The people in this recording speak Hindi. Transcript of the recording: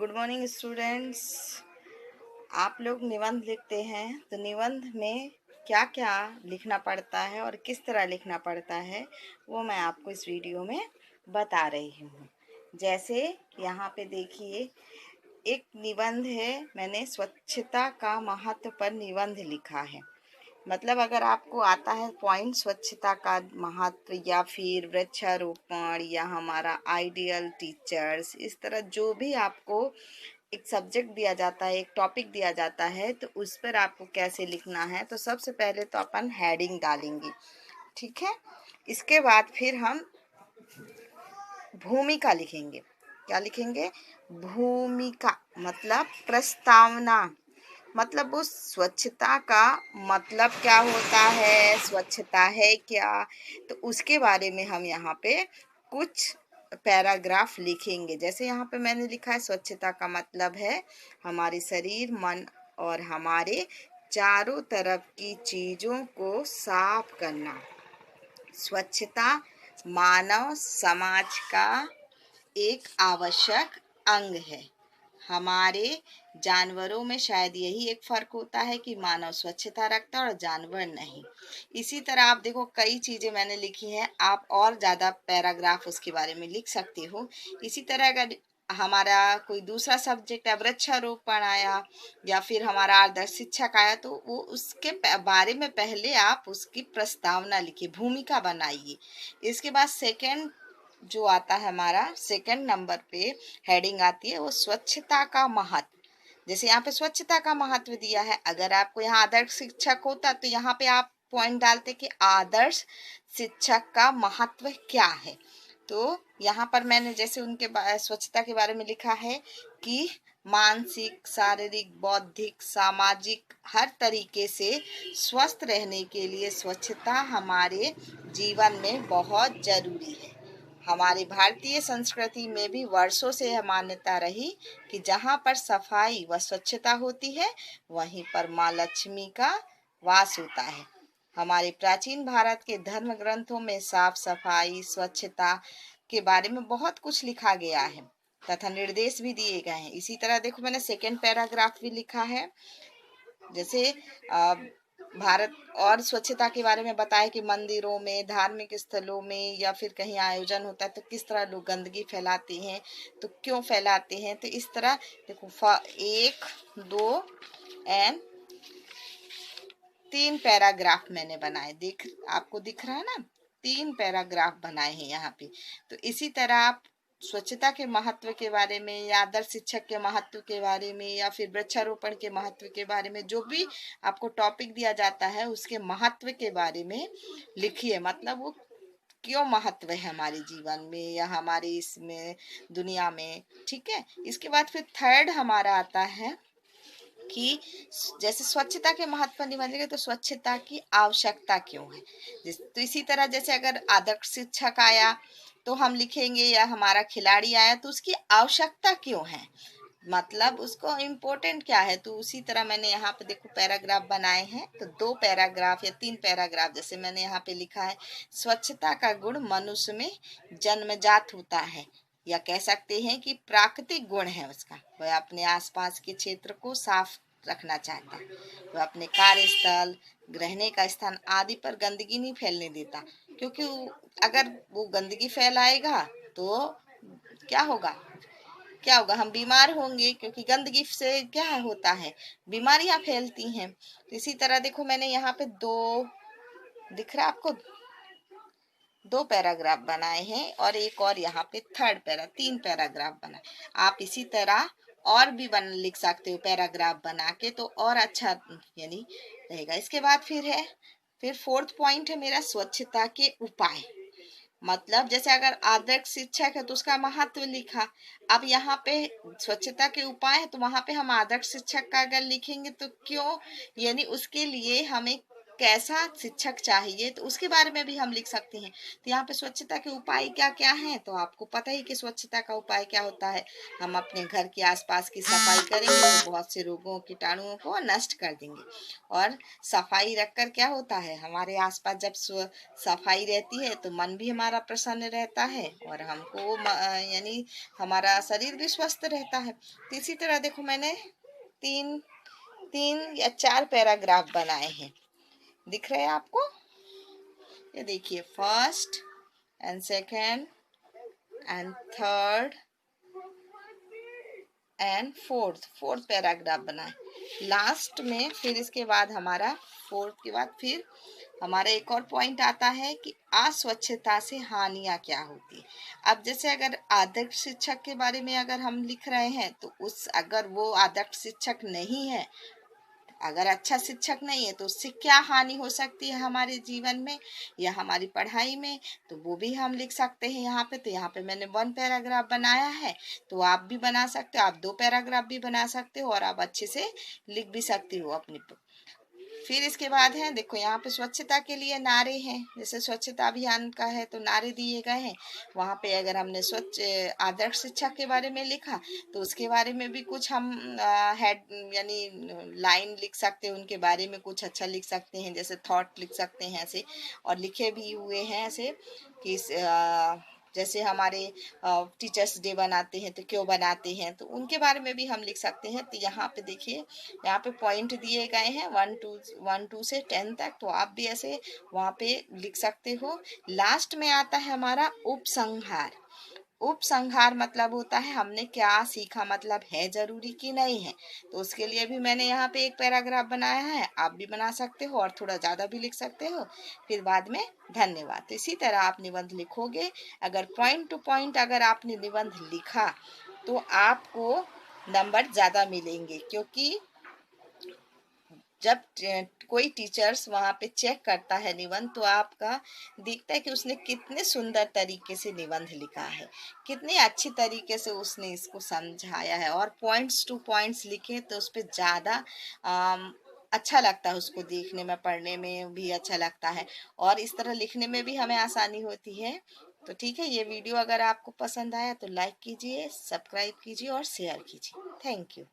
Good morning students. आप लोग निबंध लिखते हैं तो निबंध में क्या क्या लिखना पड़ता है और किस तरह लिखना पड़ता है वो मैं आपको इस वीडियो में बता रही हूँ। जैसे यहाँ पे देखिए, एक निबंध है, मैंने स्वच्छता का महत्व पर निबंध लिखा है। मतलब अगर आपको आता है पॉइंट स्वच्छता का महत्व या फिर वृक्षारोपण या हमारा आइडियल टीचर्स, इस तरह जो भी आपको एक सब्जेक्ट दिया जाता है, एक टॉपिक दिया जाता है, तो उस पर आपको कैसे लिखना है। तो सबसे पहले तो अपन हेडिंग डालेंगे, ठीक है। इसके बाद फिर हम भूमिका लिखेंगे। क्या लिखेंगे? भूमिका मतलब प्रस्तावना, मतलब उस स्वच्छता का मतलब क्या होता है, स्वच्छता है क्या, तो उसके बारे में हम यहाँ पे कुछ पैराग्राफ लिखेंगे। जैसे यहाँ पे मैंने लिखा है, स्वच्छता का मतलब है हमारे शरीर, मन और हमारे चारों तरफ की चीज़ों को साफ करना। स्वच्छता मानव समाज का एक आवश्यक अंग है। हमारे जानवरों में शायद यही एक फर्क होता है कि मानव स्वच्छता रखता है और जानवर नहीं। इसी तरह आप देखो, कई चीजें मैंने लिखी हैं, आप और ज्यादा पैराग्राफ उसके बारे में लिख सकते हो। इसी तरह अगर हमारा कोई दूसरा सब्जेक्ट है, वृक्षारोपण आया या फिर हमारा आदर्श शिक्षक आया, तो वो उसके बारे में पहले आप उसकी प्रस्तावना लिखिए, भूमिका बनाइए। इसके बाद सेकेंड जो आता है, हमारा सेकंड नंबर पे हेडिंग आती है, वो स्वच्छता का महत्व। जैसे यहाँ पे स्वच्छता का महत्व दिया है, अगर आपको यहाँ आदर्श शिक्षक होता तो यहाँ पे आप पॉइंट डालते कि आदर्श शिक्षक का महत्व क्या है। तो यहाँ पर मैंने जैसे उनके स्वच्छता के बारे में लिखा है कि मानसिक, शारीरिक, बौद्धिक, सामाजिक हर तरीके से स्वस्थ रहने के लिए स्वच्छता हमारे जीवन में बहुत जरूरी है। हमारी भारतीय संस्कृति में भी वर्षों से यह मान्यता रही कि जहाँ पर सफाई व स्वच्छता होती है, वहीं पर माँ लक्ष्मी का वास होता है। हमारे प्राचीन भारत के धर्म ग्रंथों में साफ सफाई, स्वच्छता के बारे में बहुत कुछ लिखा गया है तथा निर्देश भी दिए गए हैं। इसी तरह देखो, मैंने सेकेंड पैराग्राफ भी लिखा है। जैसे भारत और स्वच्छता के बारे में बताया कि मंदिरों में, धार्मिक स्थलों में या फिर कहीं आयोजन होता है तो किस तरह लोग गंदगी फैलाते हैं, तो क्यों फैलाते हैं। तो इस तरह देखो, 1, 2 एंड 3 पैराग्राफ मैंने बनाए। आपको दिख रहा है ना, 3 पैराग्राफ बनाए हैं यहाँ पे। तो इसी तरह आप स्वच्छता के महत्व के बारे में या आदर्श शिक्षक के महत्व के बारे में या फिर वृक्षारोपण के महत्व के बारे में, जो भी आपको टॉपिक दिया जाता है उसके महत्व के बारे में लिखिए। मतलब वो क्यों महत्व है हमारे जीवन में या हमारे इसमें दुनिया में, ठीक है। इसके बाद फिर थर्ड हमारा आता है कि जैसे स्वच्छता के महत्व पर निबंध तो स्वच्छता की आवश्यकता क्यों है। तो इसी तरह जैसे अगर आदर्श शिक्षक आया तो हम लिखेंगे, या हमारा खिलाड़ी आया तो उसकी आवश्यकता क्यों है, मतलब उसको इम्पोर्टेंट क्या है। तो उसी तरह मैंने यहाँ पे देखो पैराग्राफ बनाए हैं। तो 2 पैराग्राफ या 3 पैराग्राफ, जैसे मैंने यहाँ पे लिखा है, स्वच्छता का गुण मनुष्य में जन्मजात होता है, या कह सकते हैं कि प्राकृतिक गुण है उसका। वह अपने आसपास के क्षेत्र को साफ रखना चाहता है। वह अपने कार्यस्थल, रहने का स्थान आदि पर गंदगी नहीं फैलने देता, क्योंकि अगर वो गंदगी फैलाएगा तो क्या होगा, हम बीमार होंगे, क्योंकि गंदगी से क्या होता है, बीमारियां फैलती हैं। तो इसी तरह देखो, मैंने यहाँ पे 2, दिख रहा है आपको, 2 पैराग्राफ बनाए हैं और एक और यहाँ पे थर्ड 3 पैराग्राफ बनाए। आप इसी तरह और भी लिख सकते हो पैराग्राफ बना के, तो और अच्छा यानी रहेगा। इसके बाद फिर फोर्थ पॉइंट है मेरा, स्वच्छता के उपाय। मतलब जैसे अगर आदर्श शिक्षक है तो उसका महत्व लिखा। अब यहाँ पे स्वच्छता के उपाय है, तो वहां पे हम आदर्श शिक्षक का अगर लिखेंगे तो क्यों, यानी उसके लिए हमें कैसा शिक्षक चाहिए, तो उसके बारे में भी हम लिख सकते हैं। तो यहाँ पे स्वच्छता के उपाय क्या क्या हैं, तो आपको पता ही कि स्वच्छता का उपाय क्या होता है। हम अपने घर के आसपास की सफाई करेंगे तो बहुत से रोगों कीटाणुओं को नष्ट कर देंगे। और सफाई रखकर क्या होता है, हमारे आसपास जब सफाई रहती है तो मन भी हमारा प्रसन्न रहता है और हमको यानी हमारा शरीर भी स्वस्थ रहता है। तो इसी तरह देखो मैंने तीन तीन या चार पैराग्राफ बनाए हैं, दिख रहे हैं आपको? ये देखिए, first and second and third and fourth paragraph बनाए। लास्ट में फिर इसके बाद हमारा फोर्थ के बाद फिर हमारा एक और पॉइंट आता है कि अस्वच्छता से हानियां क्या होती है। अब जैसे अगर आदर्श शिक्षक के बारे में अगर हम लिख रहे हैं तो उस अगर वो आदर्श शिक्षक नहीं है, अगर अच्छा शिक्षक नहीं है तो उससे क्या हानि हो सकती है हमारे जीवन में या हमारी पढ़ाई में, तो वो भी हम लिख सकते हैं यहाँ पे। तो यहाँ पे मैंने 1 पैराग्राफ बनाया है, तो आप भी बना सकते हो, आप 2 पैराग्राफ भी बना सकते हो और आप अच्छे से लिख भी सकती हो अपनी। फिर इसके बाद है देखो, यहाँ पे स्वच्छता के लिए नारे हैं, जैसे स्वच्छता अभियान का है तो नारे दिए गए हैं। वहाँ पे अगर हमने स्वच्छ आदर्श शिक्षक के बारे में लिखा तो उसके बारे में भी कुछ हम हेड यानी लाइन लिख सकते हैं, उनके बारे में कुछ अच्छा लिख सकते हैं, जैसे थॉट लिख सकते हैं ऐसे। और लिखे भी हुए हैं ऐसे कि जैसे हमारे टीचर्स डे बनाते हैं तो क्यों बनाते हैं, तो उनके बारे में भी हम लिख सकते हैं। तो यहाँ पे देखिए, यहाँ पे पॉइंट दिए गए हैं 1 से 10 तक, तो आप भी ऐसे वहाँ पे लिख सकते हो। लास्ट में आता है हमारा उपसंहार। उपसंहार मतलब होता है हमने क्या सीखा, मतलब है जरूरी कि नहीं है। तो उसके लिए भी मैंने यहाँ पे एक पैराग्राफ बनाया है, आप भी बना सकते हो और थोड़ा ज़्यादा भी लिख सकते हो। फिर बाद में धन्यवाद। तो इसी तरह आप निबंध लिखोगे। अगर पॉइंट टू पॉइंट अगर आपने निबंध लिखा तो आपको नंबर ज़्यादा मिलेंगे, क्योंकि जब कोई टीचर्स वहाँ पे चेक करता है निबंध तो आपका दिखता है कि उसने कितने सुंदर तरीके से निबंध लिखा है, कितने अच्छी तरीके से उसने इसको समझाया है। और पॉइंट्स टू पॉइंट्स लिखे तो उस पर ज़्यादा अच्छा लगता है, उसको देखने में पढ़ने में भी अच्छा लगता है और इस तरह लिखने में भी हमें आसानी होती है। तो ठीक है, ये वीडियो अगर आपको पसंद आया तो लाइक कीजिए, सब्सक्राइब कीजिए और शेयर कीजिए। Thank you.